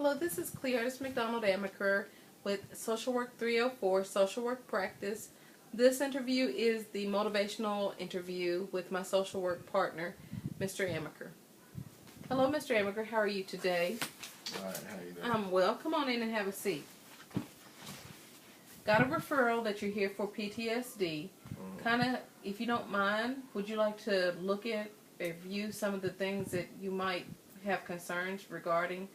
Hello, this is Clear's McDonald-Amaker with Social Work 304, Social Work Practice. This interview is the motivational interview with my social work partner, Mr. Amaker. Hello, Mr. Amaker. How are you today? All right, how you doing? I'm well. Come on in and have a seat. Got a referral that you're here for PTSD. Kind of, if you don't mind, would you like to look at, review some of the things that you might have concerns regarding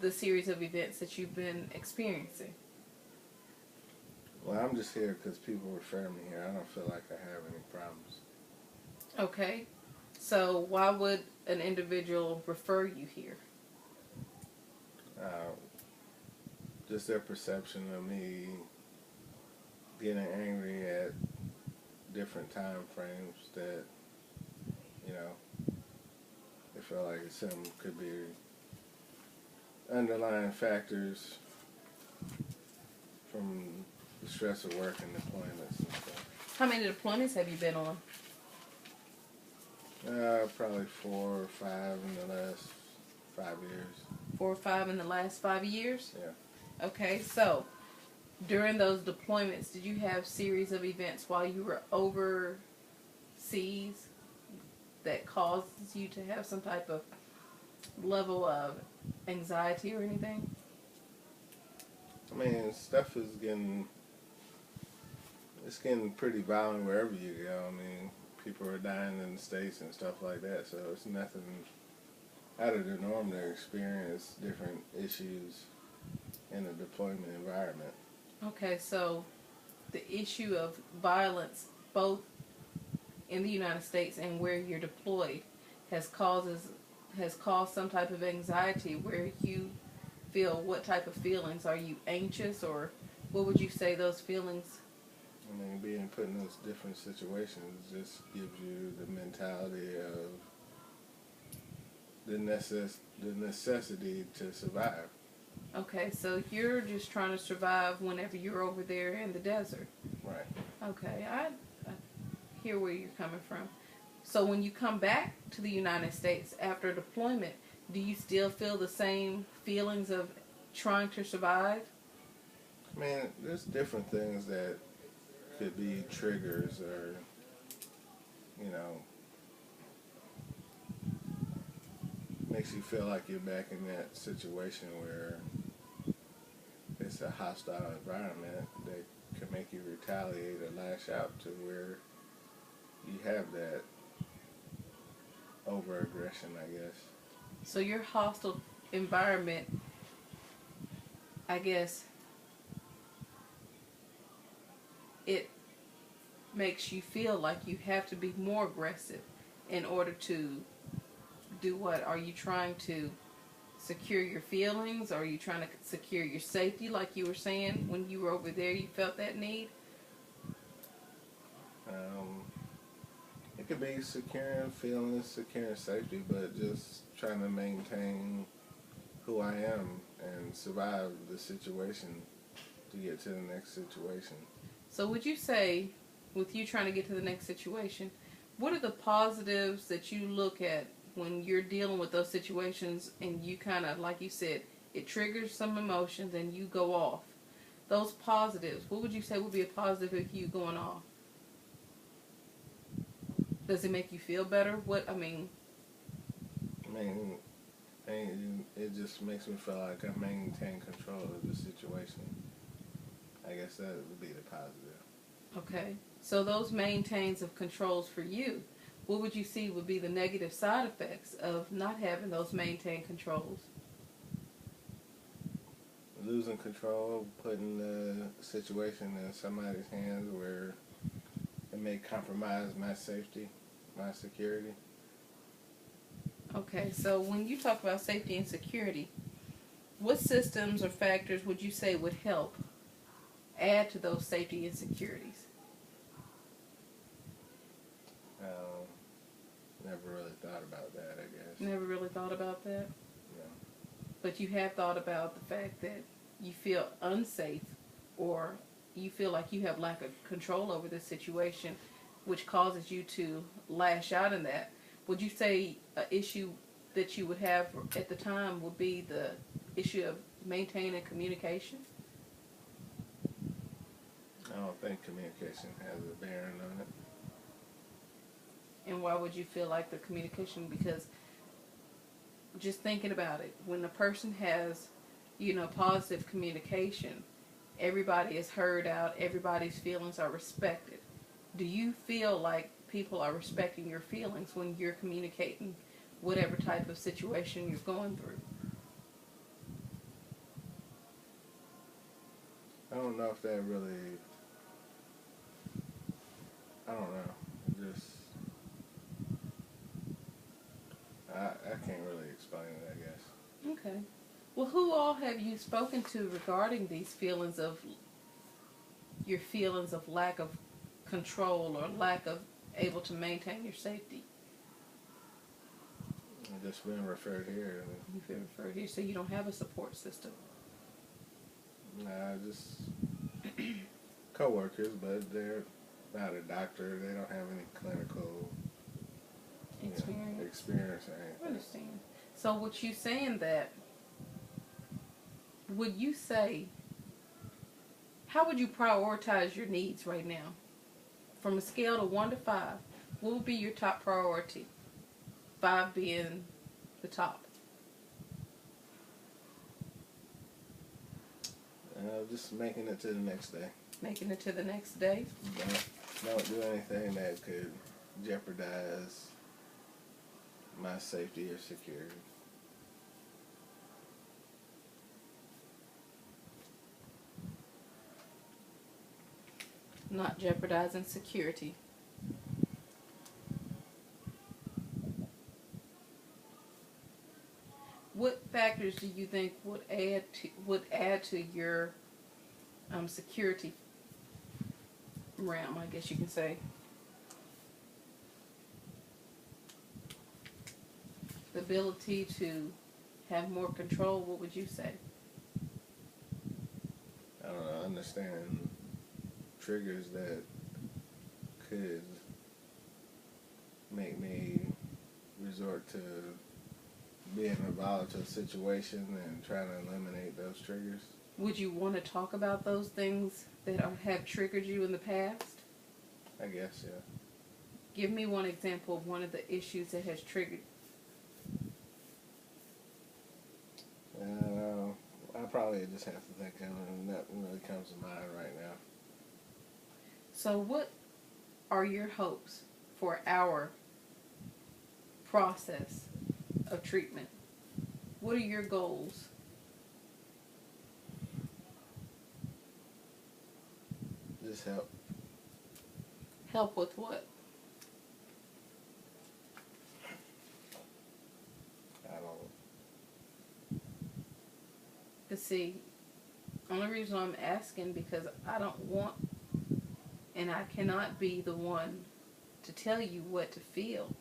the series of events that you've been experiencing? Well, I'm just here because people refer me here. I don't feel like I have any problems. Okay. So why would an individual refer you here? Just their perception of me getting angry at different time frames that, they feel like some could be underlying factors from the stress of work and deployments and stuff. How many deployments have you been on? Probably 4 or 5 in the last 5 years. 4 or 5 in the last 5 years? Yeah. Okay, so during those deployments, did you have series of events while you were overseas that caused you to have some type of level of anxiety or anything? I mean, stuff is getting pretty violent wherever you go. I mean, people are dying in the States and stuff like that, so it's nothing out of the norm to experience different issues in a deployment environment. Okay, so the issue of violence both in the United States and where you're deployed has caused some type of anxiety where you feel what type of feelings? Are you anxious, or what would you say those feelings? I mean, being put in those different situations just gives you the mentality of the necessity to survive. Okay, so you're just trying to survive whenever you're over there in the desert. Right. Okay, I hear where you're coming from. So when you come back to the United States after deployment, do you still feel the same feelings of trying to survive? I mean, there's different things that could be triggers or, makes you feel like you're back in that situation where it's a hostile environment that can make you retaliate or lash out to where you have that over-aggression, I guess. So your hostile environment, I guess, it makes you feel like you have to be more aggressive in order to do what? Are you trying to secure your feelings? Are you trying to secure your safety, like you were saying when you were over there you felt that need? It could be securing feelings, securing safety, but just trying to maintain who I am and survive the situation to get to the next situation. So would you say, with you trying to get to the next situation, what are the positives that you look at when you're dealing with those situations and you kind of, like you said, it triggers some emotions and you go off? Those positives, what would you say would be a positive of you going off? Does it make you feel better? I mean, it just makes me feel like I maintain control of the situation. I guess that would be the positive. Okay. So those maintains of controls for you, what would you see would be the negative side effects of not having those maintained controls? Losing control, putting the situation in somebody's hands where it may compromise my safety, my security. Okay, so when you talk about safety and security, what systems or factors would you say would help add to those safety and securities? Never really thought about that, I guess. Never really thought about that? No. But you have thought about the fact that you feel unsafe, or you feel like you have lack of control over the situation, which causes you to lash out in that. Would you say an issue that you would have at the time would be the issue of maintaining communication? I don't think communication has a bearing on it. And why would you feel like the communication? Because just thinking about it, when a person has, positive communication, everybody is heard out, everybody's feelings are respected. Do you feel like people are respecting your feelings when you're communicating whatever type of situation you're going through? I don't know if that really, I don't know, just, I can't really explain it, I guess. Okay. Well, who all have you spoken to regarding these feelings of, your feelings of lack of control or lack of able to maintain your safety? I've just been referred here. You've been referred here, so you don't have a support system. Nah, just co-workers, but they're not a doctor. They don't have any clinical experience or anything. I understand. So with you saying that, would you say, how would you prioritize your needs right now? From a scale of 1 to 5, what would be your top priority? 5 being the top. Just making it to the next day. Making it to the next day? Don't do anything that could jeopardize my safety or security. Not jeopardizing security. What factors do you think would add to your security realm, I guess you can say? The ability to have more control, what would you say? I don't know, understand triggers that could make me resort to being in a volatile situation and trying to eliminate those triggers. Would you want to talk about those things that have triggered you in the past? I guess, yeah. Give me one example of one of the issues that has triggered. I probably just have to think of it. Nothing really comes to mind right now. So what are your hopes for our process of treatment? What are your goals? Just help. Help with what? I don't. Because see, only reason I'm asking because I don't want, and I cannot be the one to tell you what to feel.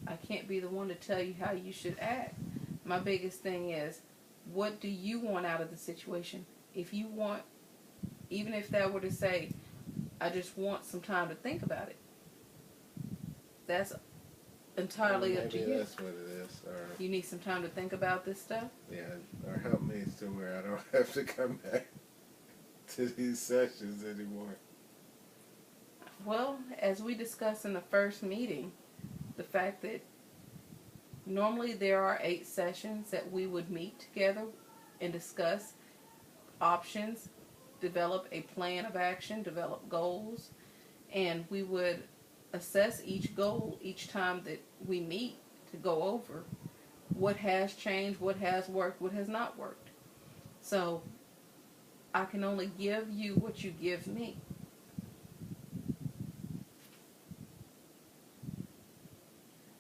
I can't be the one to tell you how you should act. My biggest thing is, what do you want out of the situation? If you want, even if that were to say, I just want some time to think about it, that's entirely up to you. Maybe that's what it is. Or You need some time to think about this stuff? yeah, or help me to where I don't have to come back to these sessions anymore. Well, as we discussed in the first meeting, the fact that normally there are 8 sessions that we would meet together and discuss options, develop a plan of action, develop goals, and we would assess each goal each time that we meet to go over what has changed, what has worked, what has not worked. So I can only give you what you give me.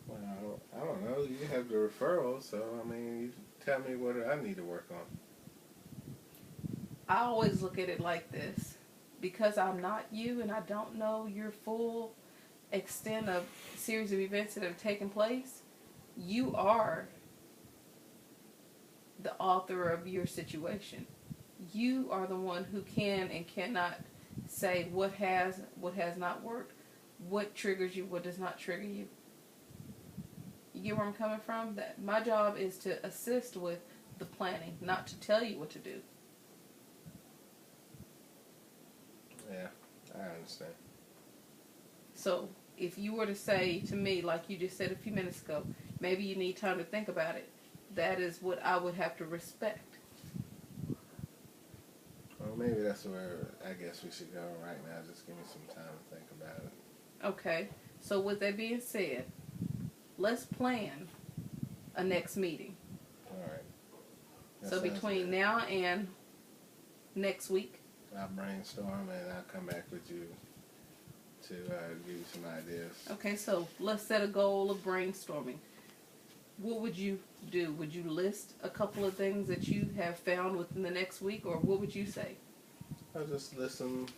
Well, I don't know. You have the referral, so I mean, you tell me what I need to work on. I always look at it like this. Because I'm not you and I don't know your full extent of series of events that have taken place, you are the author of your situation. You are the one who can and cannot say what has not worked, what triggers you, what does not trigger you. You get where I'm coming from? That my job is to assist with the planning, not to tell you what to do. Yeah, I understand. So if you were to say to me, like you just said a few minutes ago, maybe you need time to think about it, that is what I would have to respect. Well, maybe that's where I guess we should go right now. Just give me some time to think about it. Okay. So with that being said, let's plan a next meeting. All right. That So sounds between good. now and next week. I'll brainstorm and I'll come back with you to give you some ideas. Okay, so let's set a goal of brainstorming. What would you do? Would you list a couple of things that you have found within the next week, or what would you say? I'll just listen,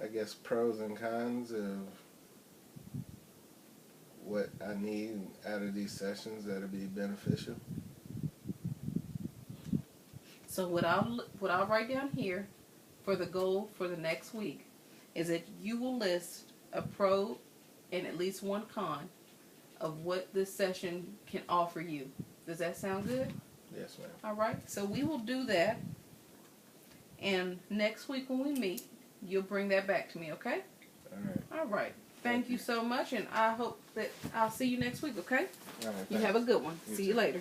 I guess, pros and cons of what I need out of these sessions that'll be beneficial. So what I'll write down here for the goal for the next week is that you will list a pro and at least one con of what this session can offer you. Does that sound good? Yes, ma'am. All right. So we will do that. And next week when we meet, you'll bring that back to me, okay? All right. All right. Thank you so much, and I hope that I'll see you next week, okay? All right. You Thanks. have a good one. You See you too. later.